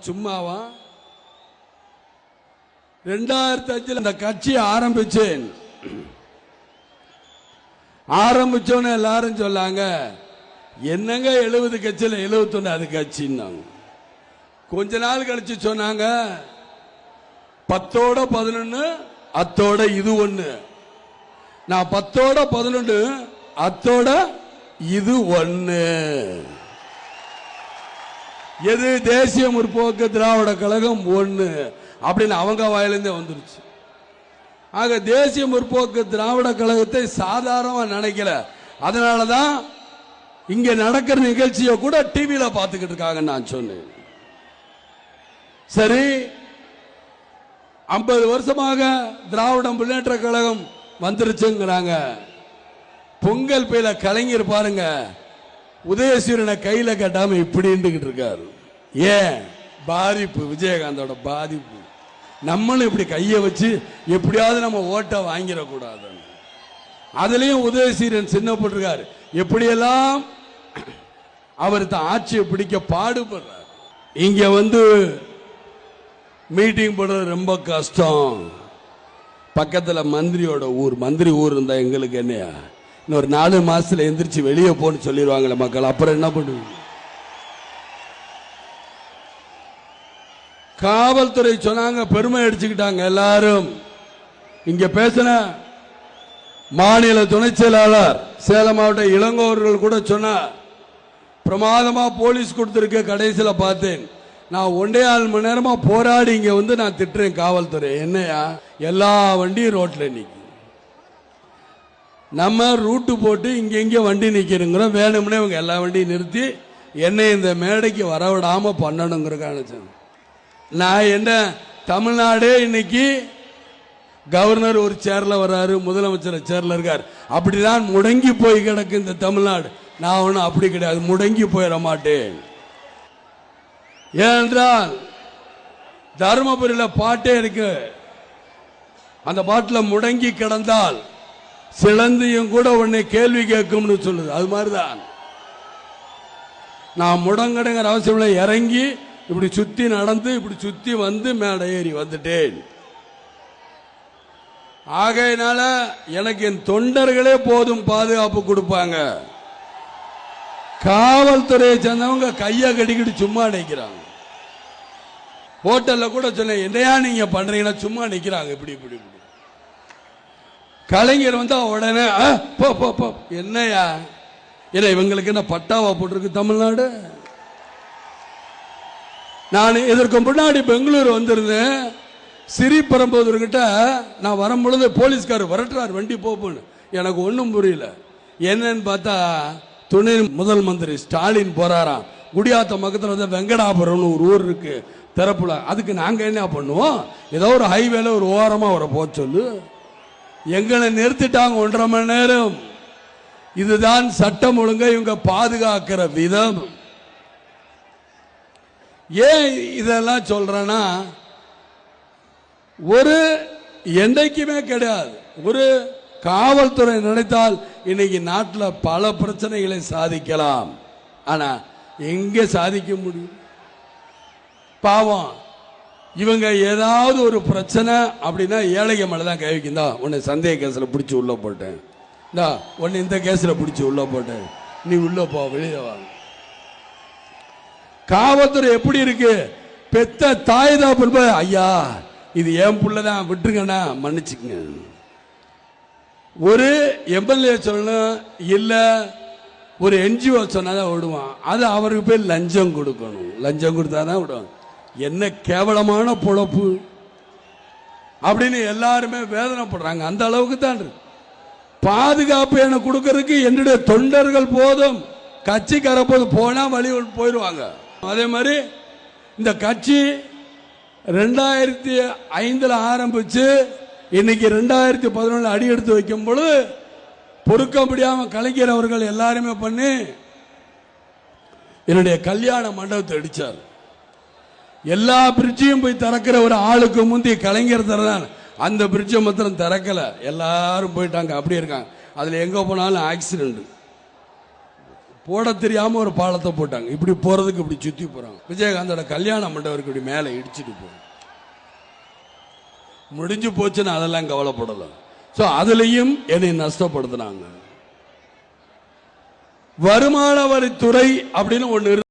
சும்மாவா 2005 அந்த கட்சி ஆரம்பிச்சேன். ஆரம்பிச்சோன்னு எல்லாரும் சொல்லாங்க, என்னங்க 70 கட்சியில் 71 அது கட்சின்னாங்க. கொஞ்ச நாள் கழிச்சு சொன்னாங்க 10ஓட 11 அத்தோட இது ஒண்ணு. நான் 10ஓட 11 அத்தோட இது ஒண்ணு. எது? தேசிய முற்போக்கு திராவிட கழகம் ஒண்ணு அப்படின்னு அவங்க வாயிலிருந்தே வந்துருச்சு. ஆக தேசிய முற்போக்கு திராவிட கழகத்தை சாதாரணமா நினைக்கல. அதனாலதான் இங்க நடக்கிற நிகழ்ச்சியை கூட டிவியில பார்த்துக்கிட்டு இருக்காங்க. நான் சொன்னேன், சரி 50 வருஷமாக திராவிட முன்னேற்ற கழகம் வந்துருச்சுங்கிறாங்க. பொங்கல் பையில கலைஞர் பாருங்க, உதயசூரியனை கையில கட்டாம இப்படி இருக்காரு. ஏன்? பாதிப்பு, விஜயகாந்தோட பாதிப்பு. நம்மளும் இப்படி கைய வச்சு எப்படியாவது நம்ம ஓட்ட வாங்கிடக்கூடாது. அதுலயும் உதயசூரியன் சின்னப்பட்டிருக்காரு. எப்படியெல்லாம் அவர் ஆட்சியை பிடிக்க பாடுபடுறார். இங்க வந்து மீட்டிங் போடுறது ரொம்ப கஷ்டம். பக்கத்துல மந்திரியோட ஊர், மந்திரி ஊர் இருந்தா எங்களுக்கு என்னையா, இன்னொரு 4 மாசத்துல எந்திரிச்சு வெளியே போன்னு சொல்லிடுவாங்களே மக்கள். அப்புறம் என்ன பண்ணுவீங்க? காவல்துறை சொன்னாங்க, பெருமை அடிச்சுக்கிட்டாங்க எல்லாரும். இங்க பேசின மாநில துணை செயலாளர் சேலம் மாவட்ட இளங்கோவர்கள் கூட சொன்னார், பிரமாதமா போலீஸ் கொடுத்திருக்க. கடைசியில பார்த்தேன், நான் 1.5 மணி நேரமா போராடி இங்க வந்து நான் திட்டுறேன் காவல்துறை. என்னையா, எல்லா வண்டியும் ரோட்ல நிற்கும், நம்ம ரூட்டு போட்டு இங்க வண்டி நிக்கிறோங்கிறோம். வேணும்னே இவங்க எல்லா வண்டியும் நிறுத்தி என்னை இந்த மேடைக்கு வரவிடாம பண்ணணுங்கிறக்கான. நான் என்ன, தமிழ்நாடே இன்னைக்கு கவர்னர் ஒரு சேர்ல வர்றாரு, முதலமைச்சர் சேர்ல இருக்காரு. அப்படிதான் முடங்கி போய் கிடக்கு இந்த தமிழ்நாடு. நான் ஒன்னும் அப்படி கிடையாது, முடங்கி போயிட மாட்டேன். ஏனென்றால் தருமபுரியில் பாட்டே இருக்கு, அந்த பாட்டில் முடங்கி கிடந்தால் சிலந்தியும் கூட உன்னை கேள்வி கேட்கும்னு சொல்லுது. அது மாதிரிதான் நான் முடங்கடுங்கிற அவசியம் இல்லை. இறங்கி இப்படி சுத்தி நடந்து இப்படி சுத்தி வந்து மேடை ஏறி வந்துட்டேன். ஆகையினால எனக்கு என் தொண்டர்களே போதும் பாதுகாப்பு கொடுப்பாங்க. காவல்துறையை சேர்ந்தவங்க கையை கட்டிக்கிட்டு சும்மா நிற்கிறாங்க. ஹோட்டல்ல கூட சொன்னேன், என்னையா நீங்க பண்றீங்கன்னா சும்மா நிற்கிறாங்க. இப்படி இப்படி இப்படி. கலைஞர் வந்தா உடனே என்னையா, இல்லை இவங்களுக்கு என்ன பட்டாவா போட்டிருக்கு தமிழ்நாடு? நான் இதற்கு முன்னாடி பெங்களூர் வந்திருந்தேன். சிறிபெரும்புதூர்கிட்ட நான் வரும்பொழுது போலீஸ்காரர் வரட்டுறார், வண்டி போன்னு. எனக்கு ஒன்றும் புரியல. என்னன்னு பார்த்தா துணை முதல் மந்திரி ஸ்டாலின் போறாராம். குடியாத்த பக்கத்தில் வந்து வெங்கடாபுரம்னு ஒரு ஊர் இருக்கு திறப்புல. அதுக்கு நாங்க என்ன பண்ணுவோம்? ஏதோ ஒரு ஹைவேல ஒரு ஓரமா வர போக சொல்லு. எங்களை நிறுத்திட்டாங்க 1.5 மணி நேரம். இதுதான் சட்டம் ஒழுங்கை இவங்க பாதுகாக்கிற விதம். ஏன் இதெல்லாம் சொல்றேன்னா, ஒரு என்றைக்குமே கிடையாது. ஒரு காவல்துறை நினைத்தால் இன்னைக்கு நாட்டில் பல பிரச்சனைகளை சாதிக்கலாம். ஆனா எங்க சாதிக்க முடியும்? பாவம், இவங்க ஏதாவது ஒரு பிரச்சனை அப்படின்னா ஏழைக மேலதான் கை வைக்கும். தான் உன்னை சந்தேக கேஸ்ல பிடிச்சி உள்ள போட்டேன், உன்னை இந்த கேஸ்ல பிடிச்சி உள்ள போட்டேன், நீ உள்ள போ, வெளியே வா. காவல்துறை எப்படி இருக்கு? பெத்த தாய் தான், ஐயா இது என் புள்ளதான், விட்டுருங்கண்ணா, மன்னிச்சுங்க. ஒரு எம்எல்ஏ சொல்லணும், இல்ல ஒரு என்ஜிஓ சொன்னாதான் விடுவான். அது அவருக்கு போய் லஞ்சம் கொடுக்கணும், லஞ்சம் கொடுத்தாதான் விடுவாங்க. என்ன கேவலமான பொழப்பு அப்படின்னு எல்லாருமே வேதனைப்படுறாங்க. அந்த அளவுக்கு தான் பாதுகாப்பு எனக்கு கொடுக்கறதுக்கு என்னுடைய தொண்டர்கள் போதும். கட்சிக்கார போது போனா வழி போயிடுவாங்க. அதே மாதிரி இந்த கட்சி 2005 ஆரம்பிச்சு இன்னைக்கு 2011 அடி எடுத்து வைக்கும் பொழுது பொறுக்க முடியாம கலைஞர் அவர்கள் எல்லாருமே பண்ணி என்னுடைய கல்யாண மண்டபத்தை அடிச்சார். எல்லா பிரிட்ஜையும் போய் திறக்கிற ஒரு ஆளுக்கு முந்தி கலைஞர் தரதான். அந்த பிரிட்ஜை மாத்திரம் திறக்கல, எல்லாரும் போயிட்டாங்க, அப்படியே இருக்காங்க. அதுல எங்க போனாலும் ஆக்சிடென்ட். போட தெரியாம ஒரு பாலத்தை போட்டாங்க. இப்படி போறதுக்கு இப்படி சுத்தி போறாங்க. விஜயகாந்தோட கல்யாண மண்டபருக்கு இப்படி மேலே இடிச்சிட்டு போறாங்க. முடிஞ்சு போச்சுன்னு அதெல்லாம் கவலைப்படல. சோ அதுலயும் என்னை நஷ்டப்படுத்தினாங்க. வருமான வரித்துறை அப்படின்னு ஒண்ணு